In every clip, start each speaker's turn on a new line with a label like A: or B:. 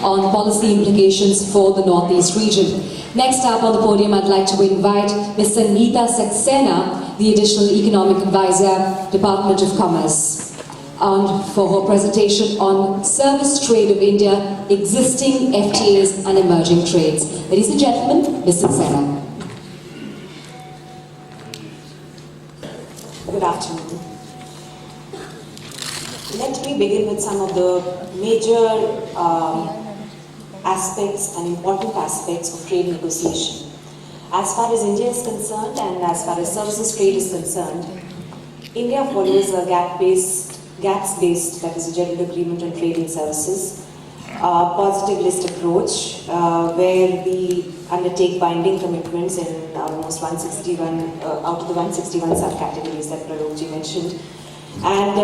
A: on policy implications for the Northeast region. Next up on the podium, I'd like to invite Ms. Sangeeta Saxena, the Additional Economic Advisor, Department of Commerce, for her presentation on Service Trade of India, Existing FTAs and Emerging Trades. Ladies and gentlemen, Ms. Saxena.
B: Good afternoon. Let me begin with some of the major aspects and important aspects of trade negotiation. As far as India is concerned and as far as services trade is concerned, India follows a GATS-based, that is a General Agreement on Trade and Services, positive list approach, where we undertake binding commitments in almost 161 out of the 161 subcategories that Pralokji mentioned. And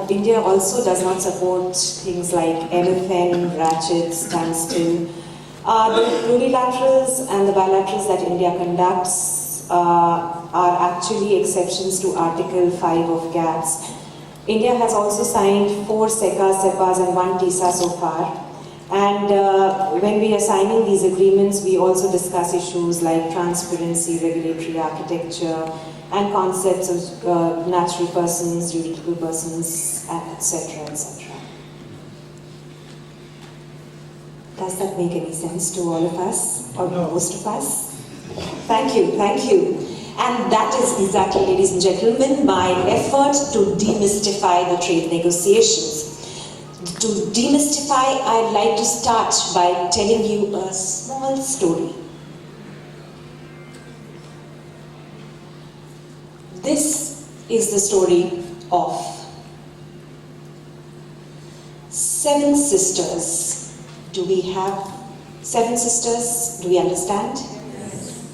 B: India also does not support things like MFN, ratchets, standstill. The plurilaterals and the bilaterals that India conducts are actually exceptions to Article 5 of GATS. India has also signed 4 SECAs, SEPAs and 1 TISA so far. And when we are signing these agreements, we also discuss issues like transparency, regulatory architecture, and concepts of natural persons, juridical persons, etc., etc. Does that make any sense to all of us, or most of us? Thank you, thank you. And that is exactly, ladies and gentlemen, my effort to demystify the trade negotiations. To demystify, I'd like to start by telling you a small story. This is the story of 7 sisters. Do we have 7 sisters? Do we understand? Yes.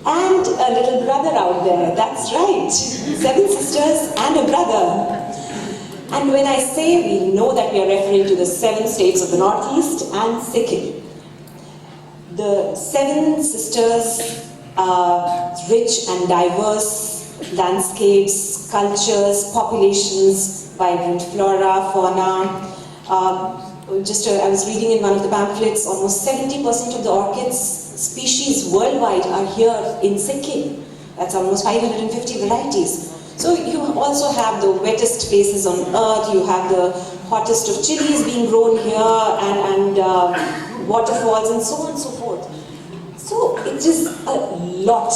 B: And a little brother out there, that's right. 7 sisters and a brother. And when I say we know that we are referring to the 7 states of the Northeast and Sikkim. The 7 sisters are rich and diverse landscapes, cultures, populations, vibrant flora, fauna. I was reading in one of the pamphlets, almost 70% of the orchids species worldwide are here in Sikkim. That's almost 550 varieties. So you also have the wettest places on earth, you have the hottest of chilies being grown here, and waterfalls and so on and so forth. So it is a lot,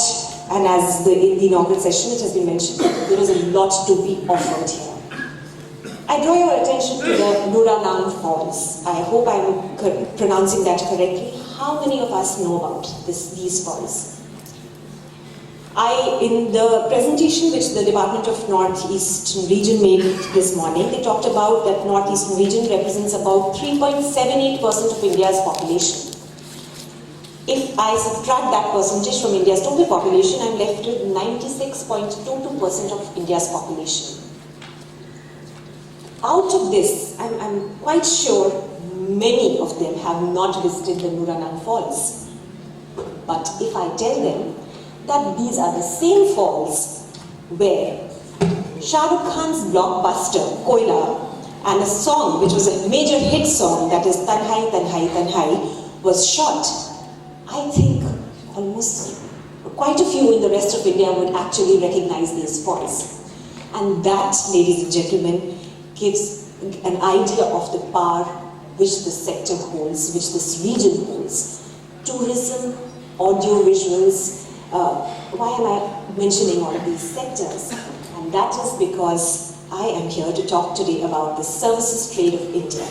B: and as in the inaugural session it has been mentioned, there is a lot to be offered here. I draw your attention to the Nuranang Falls. I hope I'm pronouncing that correctly. How many of us know about these falls? In the presentation which the Department of Northeastern Region made this morning, they talked about that Northeastern Region represents about 3.78% of India's population. If I subtract that percentage from India's total population, I'm left with 96.22% of India's population. Out of this, I'm quite sure many of them have not visited the Nuranang Falls. But if I tell them that these are the same falls where Shah Rukh Khan's blockbuster, Koila, and a song which was a major hit song, that is Tanhai, Tanhai, Tanhai, was shot, I think almost quite a few in the rest of India would actually recognize these falls. And that, ladies and gentlemen, gives an idea of the power which the sector holds, which this region holds. Tourism, audio visuals. Why am I mentioning all of these sectors? And that is because I am here to talk today about the services trade of India.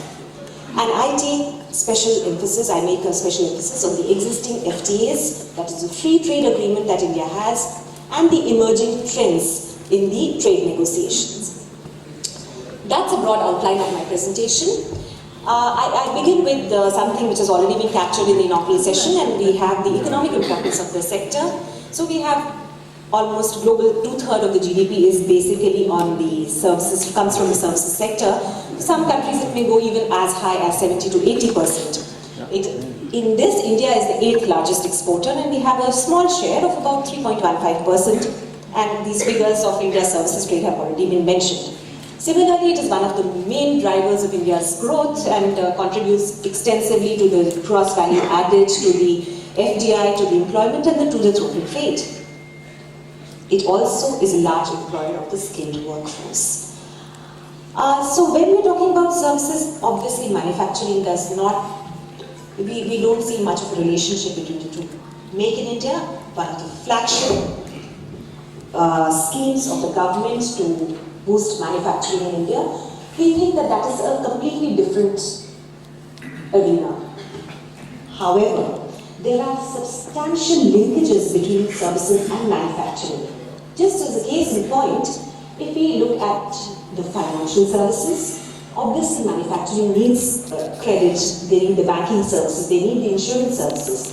B: And I take special emphasis, I make a special emphasis on the existing FTAs, that is a free trade agreement that India has, and the emerging trends in the trade negotiations. That's a broad outline of my presentation. I begin with something which has already been captured in the inaugural session, and we have the economic importance of the sector. So we have almost global 2/3 of the GDP is basically on the services, comes from the services sector. Some countries it may go even as high as 70 to 80%. In this, India is the 8th largest exporter, and we have a small share of about 3.15%. And these figures of India's services trade have already been mentioned. Similarly, it is one of the main drivers of India's growth and contributes extensively to the gross value added, to the FDI, to the employment and to the total trade. It also is a large employer of the skilled workforce. So when we're talking about services, obviously manufacturing does not, we don't see much of a relationship between the two. Make in India, one of the flagship schemes of the government to boost manufacturing in India, we think that that is a completely different arena. However, there are substantial linkages between services and manufacturing. Just as a case in point, if we look at the financial services, obviously manufacturing needs credit, they need the banking services, they need the insurance services.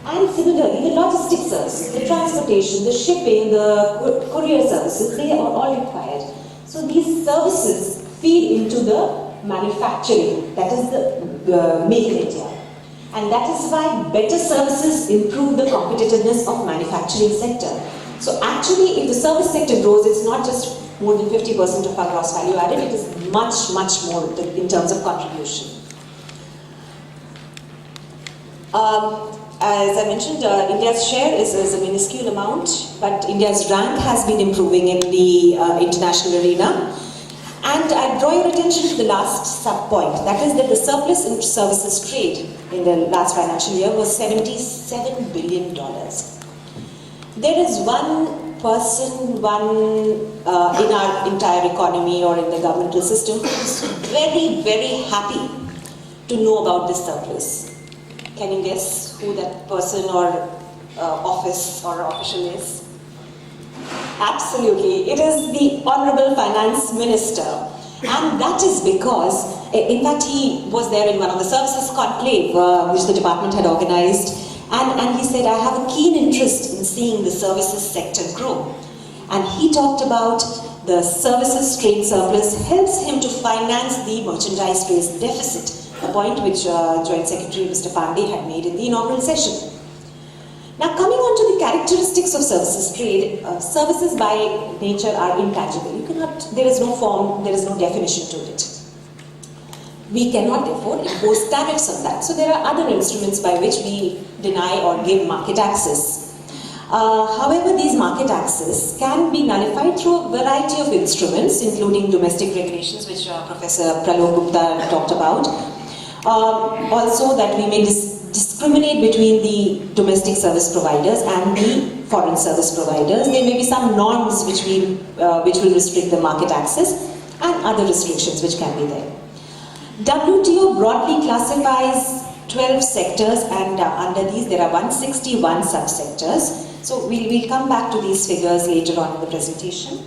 B: And similarly, the logistic services, the transportation, the shipping, the courier services, they are all required. So these services feed into the manufacturing, that is the Make in India. And that is why better services improve the competitiveness of manufacturing sector. So actually, if the service sector grows, it's not just more than 50% of our gross value added, it is much, much more in terms of contribution. As I mentioned, India's share is a minuscule amount, but India's rank has been improving in the international arena. And I draw your attention to the last sub-point, that is that the surplus in services trade in the last financial year was $77 billion. There is one person, in our entire economy or in the governmental system who is very, very happy to know about this surplus. Can you guess who that person or office or official is? Absolutely, it is the Honorable Finance Minister. And that is because, in fact, he was there in one of the services conclave which the department had organized. And he said, I have a keen interest in seeing the services sector grow. And he talked about the services trade surplus helps him to finance the merchandise trade deficit, a point which Joint Secretary Mr. Pandey had made in the inaugural session. Now coming on to the characteristics of services trade, services by nature are intangible. You cannot, there is no form, there is no definition to it. We cannot therefore impose tariffs on that. So there are other instruments by which we deny or give market access. However, these market access can be nullified through a variety of instruments, including domestic regulations, which Professor Pralok Gupta talked about. Also that we may discriminate between the domestic service providers and the foreign service providers. There may be some norms which will restrict the market access and other restrictions which can be there. WTO broadly classifies 12 sectors and under these there are 161 subsectors. So we'll come back to these figures later on in the presentation.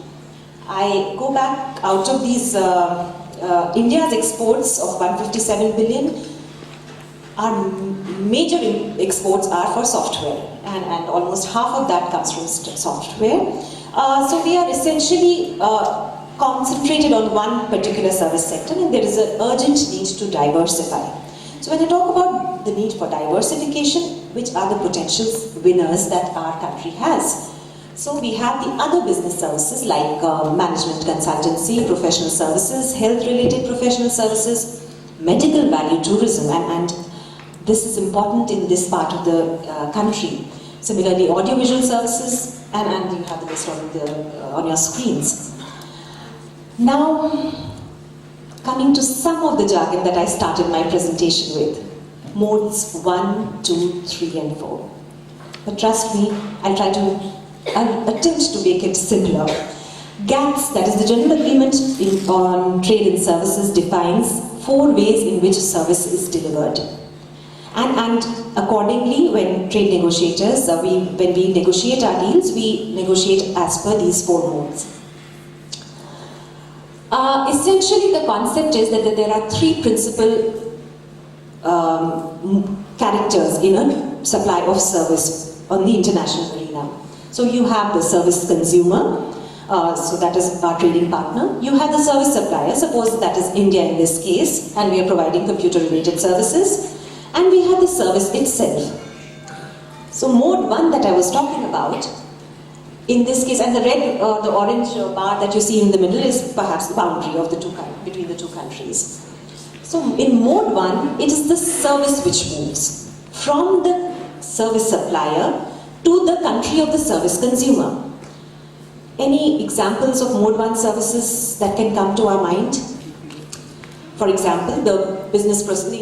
B: I go back out of these, India's exports of 157 billion, our major exports are for software and almost half of that comes from software. So we are essentially concentrated on one particular service sector and there is an urgent need to diversify. So when I talk about the need for diversification, which are the potential winners that our country has? So we have the other business services like management consultancy, professional services, health-related professional services, medical value tourism, and this is important in this part of the country. Similarly, audiovisual services, and you have the list on your screens. Now, coming to some of the jargon that I started my presentation with, modes 1, 2, 3 and 4. But trust me, I'll attempt to make it simpler. GATS, that is the General Agreement on Trade and Services, defines 4 ways in which a service is delivered. And accordingly, when trade negotiators, when we negotiate our deals, we negotiate as per these 4 modes. Essentially, the concept is that there are 3 principal characters in a supply of service on the international arena. So you have the service consumer, so that is our trading partner. You have the service supplier, suppose that is India in this case, and we are providing computer-related services. And we have the service itself. So mode 1 that I was talking about In this case, and the red, the orange bar that you see in the middle is perhaps the boundary of the between the two countries. So in mode 1, it is the service which moves from the service supplier to the country of the service consumer. Any examples of mode 1 services that can come to our mind? For example, the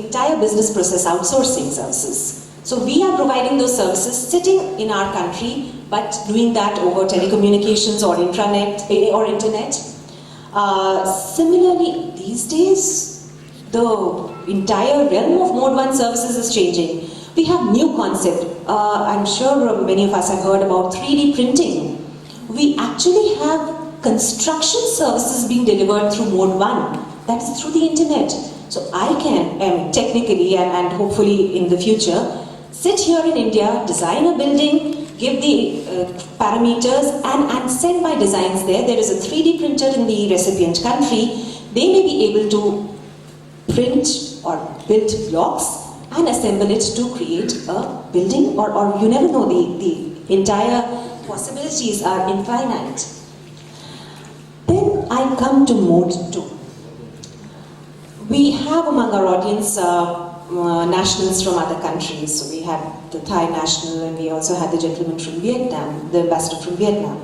B: entire business process outsourcing services. So we are providing those services sitting in our country, but doing that over telecommunications or intranet or internet. Similarly, these days, the entire realm of mode 1 services is changing. We have new concept. I'm sure many of us have heard about 3D printing. We actually have construction services being delivered through mode 1. That is through the internet. So I can, technically and hopefully in the future, sit here in India, design a building, give the parameters and send my designs there. There is a 3D printer in the recipient country. They may be able to print or build blocks and assemble it to create a building, or you never know, the entire possibilities are infinite. Then I come to mode 2. We have among our audience nationals from other countries. So we had the Thai national, and we also had the gentleman from Vietnam, the ambassador from Vietnam.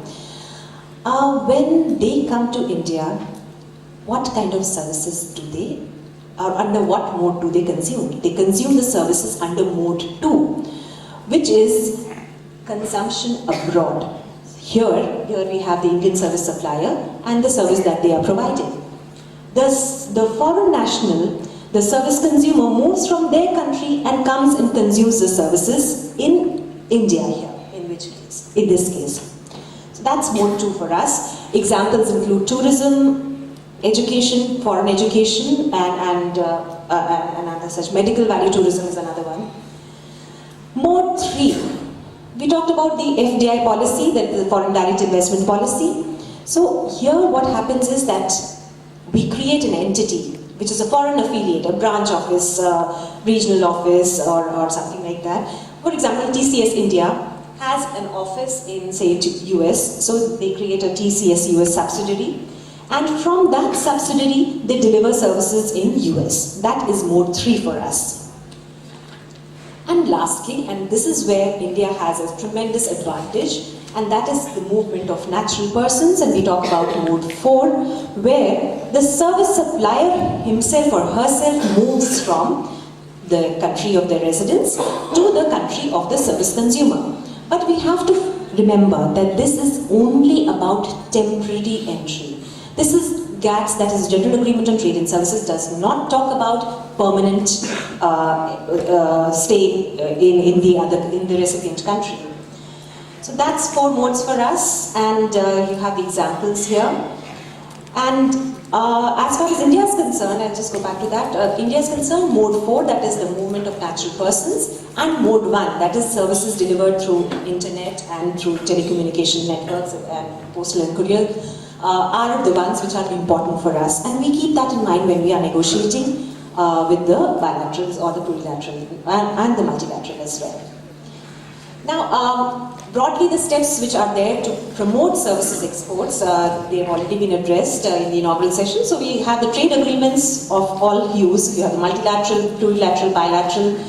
B: When they come to India, what kind of services do they, or under what mode do they consume? They consume the services under mode 2, which is consumption abroad. Here we have the Indian service supplier and the service that they are providing. Thus, the foreign national, the service consumer, moves from their country and comes and consumes the services in India here, in this case. So that's mode 2 for us. Examples include tourism, education, foreign education, and other such. Medical value tourism is another one. Mode 3. We talked about the FDI policy, that the foreign direct investment policy. So here what happens is that we create an entity, which is a foreign affiliate, a branch office, regional office, or something like that. For example, TCS India has an office in, say, US, so they create a TCS US subsidiary, and from that subsidiary, they deliver services in US. That is mode 3 for us. And lastly, and this is where India has a tremendous advantage, and that is the movement of natural persons, and we talk about mode 4, where the service supplier himself or herself moves from the country of their residence to the country of the service consumer. But we have to remember that this is only about temporary entry. This is GATS, that is General Agreement on Trade and Services, does not talk about permanent stay in the recipient country. So that's 4 modes for us, and you have the examples here. And as far as India is concerned, I'll just go back to that. India is concerned, mode 4, that is the movement of natural persons, and mode 1, that is services delivered through internet and through telecommunication networks and postal and courier, are the ones which are important for us. And we keep that in mind when we are negotiating with the bilaterals or the plurilateral and the multilateral as well. Now, broadly the steps which are there to promote services exports, they have already been addressed in the inaugural session. So we have the trade agreements of all hues. You have the multilateral, plurilateral, bilateral.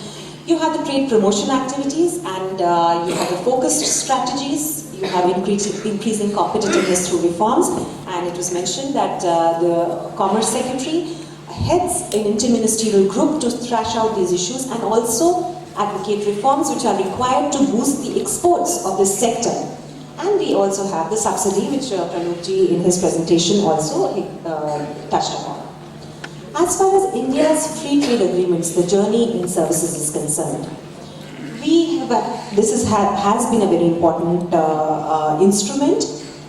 B: You have the trade promotion activities, and you have the focused strategies. You have increasing competitiveness through reforms, and it was mentioned that the Commerce Secretary heads an interministerial group to thrash out these issues and also advocate reforms which are required to boost the exports of this sector. And we also have the subsidy, which Pranubji in his presentation also touched upon. As far as India's free trade agreements, the journey in services is concerned, this has been a very important instrument,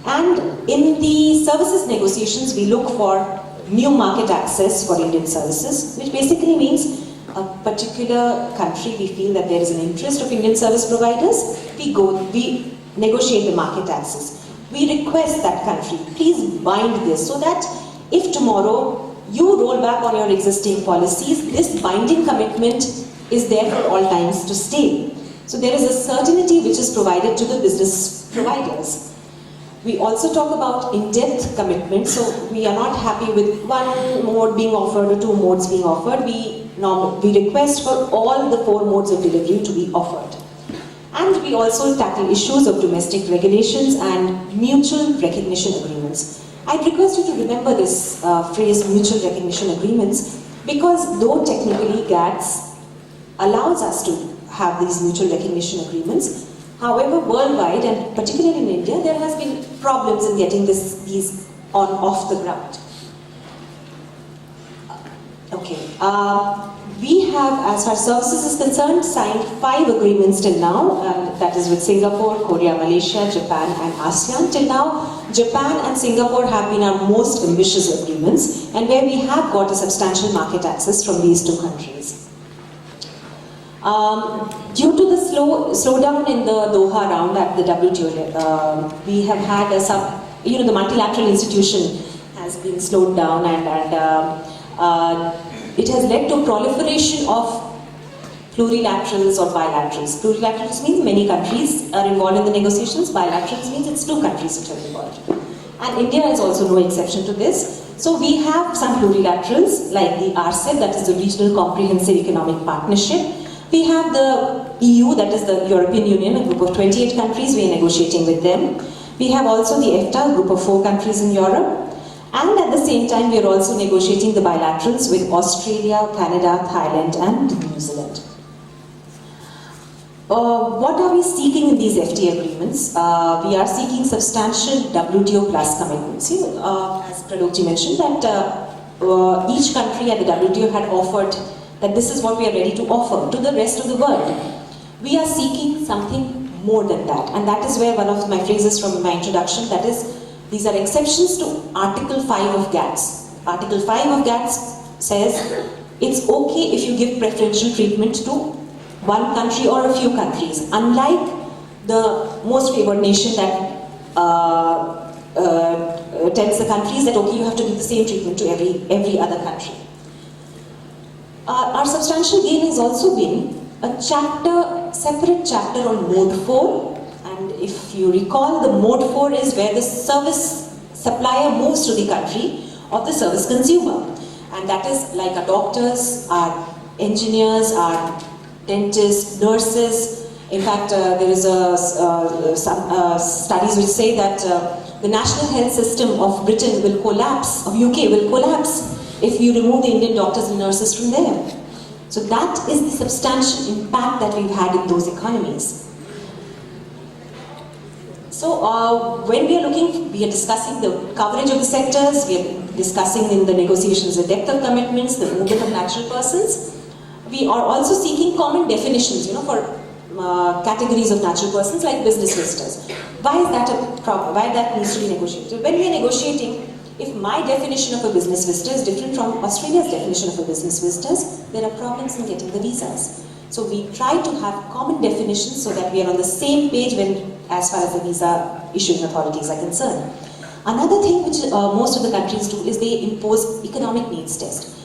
B: and in the services negotiations we look for new market access for Indian services, which basically means a particular country we feel that there is an interest of Indian service providers, we negotiate the market access. We request that country, please bind this, so that if tomorrow you roll back on your existing policies, this binding commitment is there for all times to stay. So there is a certainty which is provided to the business providers. We also talk about in-depth commitment, so we are not happy with one mode being offered or two modes being offered. We request for all the 4 modes of delivery to be offered. And we also tackle issues of domestic regulations and mutual recognition agreements. I'd request you to remember this phrase, mutual recognition agreements, because though technically GATS allows us to have these mutual recognition agreements, however, worldwide and particularly in India, there has been problems in getting these off the ground. Okay, we have, as far as services is concerned, signed 5 agreements till now, that is with Singapore, Korea, Malaysia, Japan and ASEAN. Till now, Japan and Singapore have been our most ambitious agreements, and where we have got a substantial market access from these 2 countries. Due to the slowdown in the Doha round at the WTO, we have had the multilateral institution has been slowed down, and it has led to proliferation of plurilaterals or bilaterals. Plurilaterals means many countries are involved in the negotiations. Bilaterals means it's 2 countries which are involved. And India is also no exception to this. So we have some plurilaterals like the RCEP, that is the Regional Comprehensive Economic Partnership. We have the EU, that is the European Union, a group of 28 countries. We are negotiating with them. We have also the EFTA, a group of 4 countries in Europe. And at the same time, we are also negotiating the bilaterals with Australia, Canada, Thailand and New Zealand. What are we seeking in these FTA agreements? We are seeking substantial WTO plus commitments. As Pradokji mentioned, that each country at the WTO had offered that this is what we are ready to offer to the rest of the world. We are seeking something more than that, and that is where one of my phrases from my introduction, that is, these are exceptions to Article 5 of GATS. Article 5 of GATS says it's okay if you give preferential treatment to one country or a few countries, unlike the most favored nation that tells the countries that okay, you have to give the same treatment to every other country. Our substantial gain has also been a separate chapter on Mode 4, and if you recall, the Mode 4 is where the service supplier moves to the country of the service consumer, and that is like our doctors, our engineers, our dentists, nurses. In fact, there is some studies which say that the national health system of Britain will collapse, of UK will collapse, if you remove the Indian doctors and nurses from there. So that is the substantial impact that we've had in those economies. So when we are discussing the coverage of the sectors, we are discussing in the negotiations the depth of commitments, the movement of natural persons. We are also seeking common definitions, for categories of natural persons like business visitors. Why is that a problem? Why that needs to be negotiated? When we are negotiating, if my definition of a business visitor is different from Australia's definition of a business visitor, there are problems in getting the visas. So we try to have common definitions so that we are on the same page as far as the visa issuing authorities are concerned. Another thing which most of the countries do is they impose economic needs test.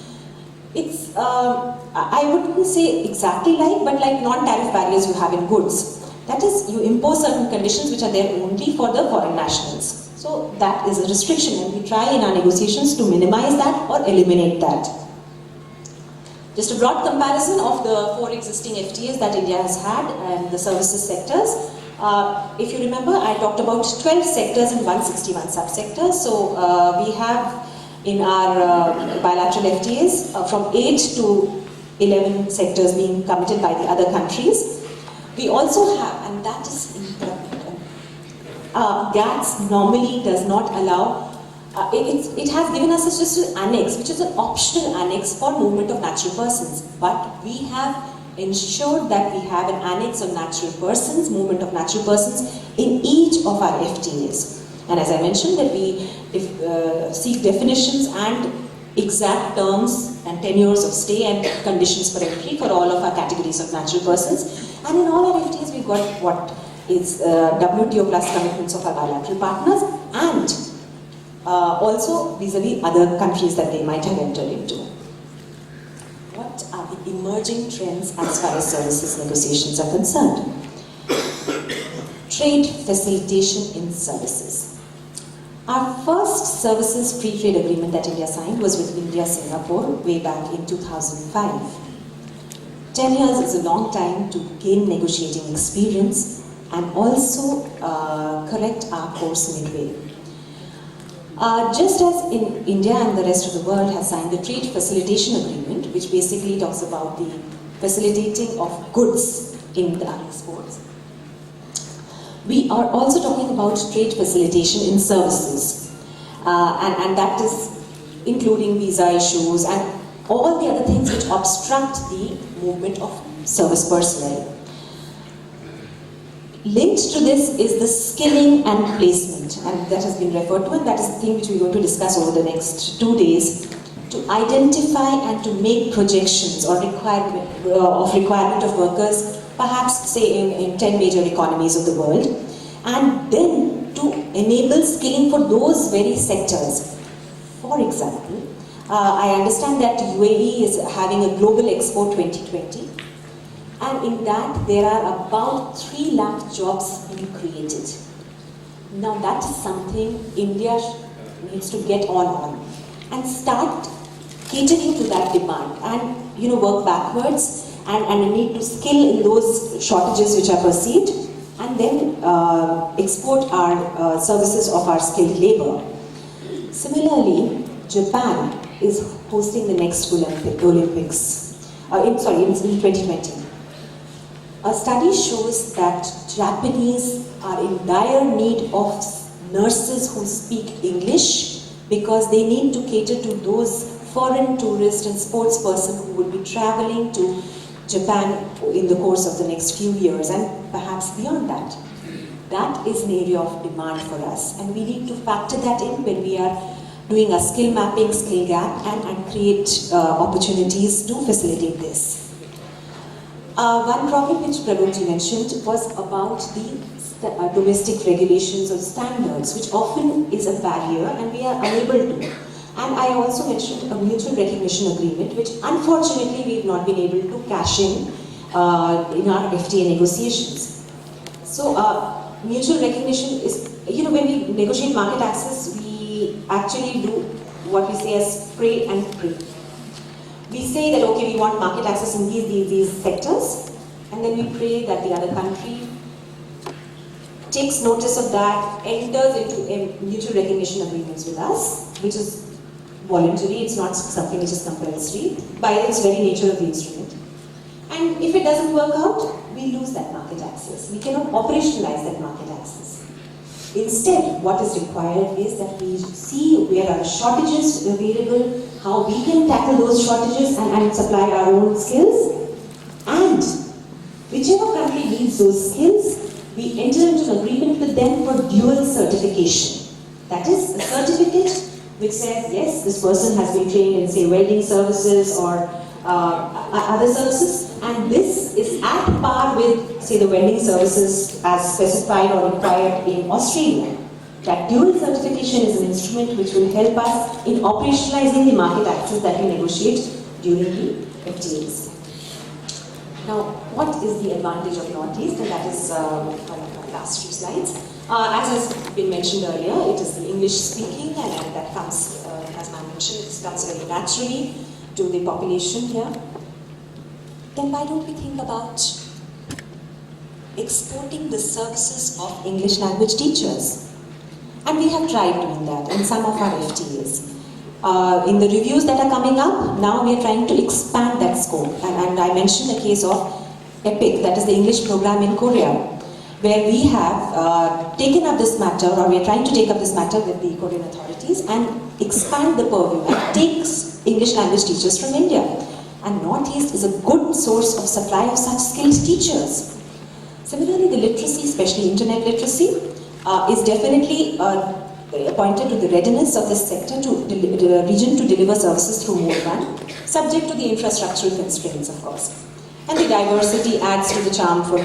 B: It's, I wouldn't say exactly but like non-tariff barriers you have in goods. That is, you impose certain conditions which are there only for the foreign nationals. So that is a restriction, and we try in our negotiations to minimize that or eliminate that. Just a broad comparison of the 4 existing FTAs that India has had and the services sectors. If you remember, I talked about 12 sectors and 161 subsectors. So we have in our bilateral FTAs from 8 to 11 sectors being committed by the other countries. We also have, and that is important, GATS normally does not allow, it has given us just an annex, which is an optional annex for movement of natural persons. But we have ensured that we have an annex on natural persons, movement of natural persons in each of our FTAs. And as I mentioned, that we seek definitions and exact terms and tenures of stay and conditions for entry for all of our categories of natural persons. And in all our FTAs, we've got what is WTO plus commitments of our bilateral partners, and also vis-a-vis other countries that they might have entered into. What are the emerging trends as far as services negotiations are concerned? Trade facilitation in services. Our first services free trade agreement that India signed was with India-Singapore way back in 2005. 10 years is a long time to gain negotiating experience and also correct our course midway. Just as in India and the rest of the world has signed the Trade Facilitation Agreement, which basically talks about the facilitating of goods in the exports, we are also talking about trade facilitation in services, and that is including visa issues and all the other things which obstruct the movement of service personnel. Linked to this is the skilling and placement, and that has been referred to, and that is the thing which we are going to discuss over the next 2 days, to identify and to make projections or requirement of workers, perhaps say in 10 major economies of the world, and then to enable skilling for those very sectors. For example, I understand that UAE is having a Global Expo 2020, and in that there are about 3 lakh jobs being created. Now that is something India needs to get on and start catering to that demand, and work backwards and need to skill in those shortages which are perceived, and then export our services of our skilled labor. Similarly, Japan is hosting the next Olympics, in 2020. A study shows that Japanese are in dire need of nurses who speak English because they need to cater to those foreign tourists and sports persons who will be traveling to Japan in the course of the next few years and perhaps beyond that. That is an area of demand for us, and we need to factor that in when we are doing a skill mapping, skill gap, and create opportunities to facilitate this. One problem which Prabhuji mentioned was about the domestic regulations or standards, which often is a barrier and we are unable to. And I also mentioned a mutual recognition agreement, which unfortunately we have not been able to cash in our FTA negotiations. So mutual recognition is, when we negotiate market access, we actually do what we say as pray and pray. We say that, okay, we want market access in these sectors, and then we pray that the other country takes notice of that, enters into a mutual recognition agreements with us, which is voluntary, it's not something which is compulsory, by its very nature of the instrument. And if it doesn't work out, we lose that market access. We cannot operationalize that market access. Instead, what is required is that we see where are shortages available, how we can tackle those shortages and supply our own skills, and whichever country needs those skills, we enter into an agreement with them for dual certification. That is, a certificate which says, yes, this person has been trained in, say, welding services or other services, and this is at par with, say, the welding services as specified or required in Australia. That dual certification is an instrument which will help us in operationalizing the market access that we negotiate during the FTAs. Now, what is the advantage of Northeast? And that is one of my last few slides. As has been mentioned earlier, it is the English speaking, and that comes, as I mentioned, it comes very naturally to the population here. Then why don't we think about exporting the services of English language teachers? And we have tried doing that in some of our FTAs. In the reviews that are coming up, now we are trying to expand that scope. And I mentioned the case of EPIC, that is the English program in Korea, where we have taken up this matter, or we are trying to take up this matter with the Korean authorities and expand the purview and take English language teachers from India. And Northeast is a good source of supply of such skilled teachers. Similarly, the literacy, especially internet literacy, is definitely pointed to the readiness of this sector to the region to deliver services through mode one, subject to the infrastructural constraints, of course. And the diversity adds to the charm for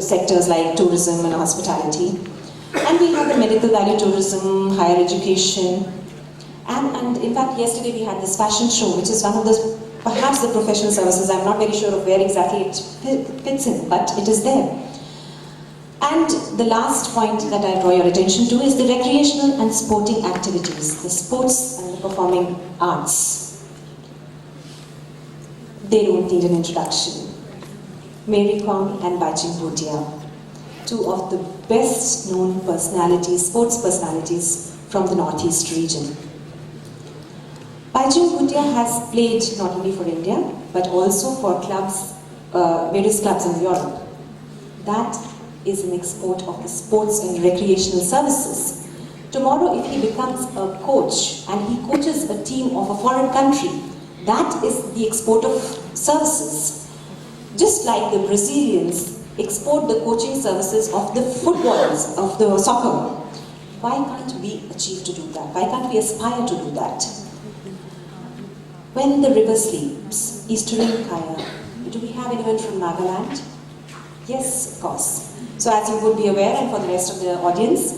B: sectors like tourism and hospitality. And we have the medical value tourism, higher education, and in fact yesterday we had this fashion show, which is one of the, perhaps the professional services. I'm not very sure of where exactly it fits in, but it is there. And the last point that I draw your attention to is the recreational and sporting activities, the sports and the performing arts. They don't need an introduction. Mary Kom and Baichung Bhutia, two of the best known personalities, sports personalities from the Northeast region. Baichung Bhutia has played not only for India, but also for clubs, various clubs in Europe. That is an export of the sports and recreational services. Tomorrow, if he becomes a coach and he coaches a team of a foreign country, that is the export of services. Just like the Brazilians export the coaching services of the footballers, of the soccer. Why can't we achieve to do that? Why can't we aspire to do that? When the river sleeps, Eastern Kaya, do we have anyone from Nagaland? Yes, of course. So as you would be aware, and for the rest of the audience,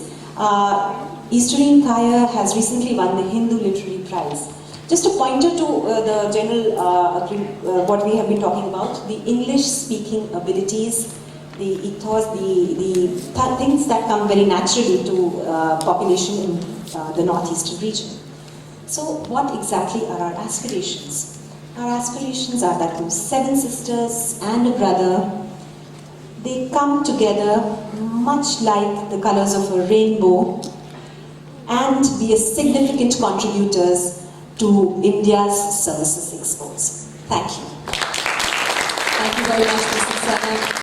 B: Eastern Kaya has recently won the Hindu Literary Prize. Just a pointer to the general, what we have been talking about, the English-speaking abilities, the ethos, the things that come very naturally to population in the northeastern region. So what exactly are our aspirations? Our aspirations are that those 7 sisters and a brother, they come together much like the colors of a rainbow and be significant contributors to India's services exports. Thank you.
A: Thank you very much, Ms. Saxena.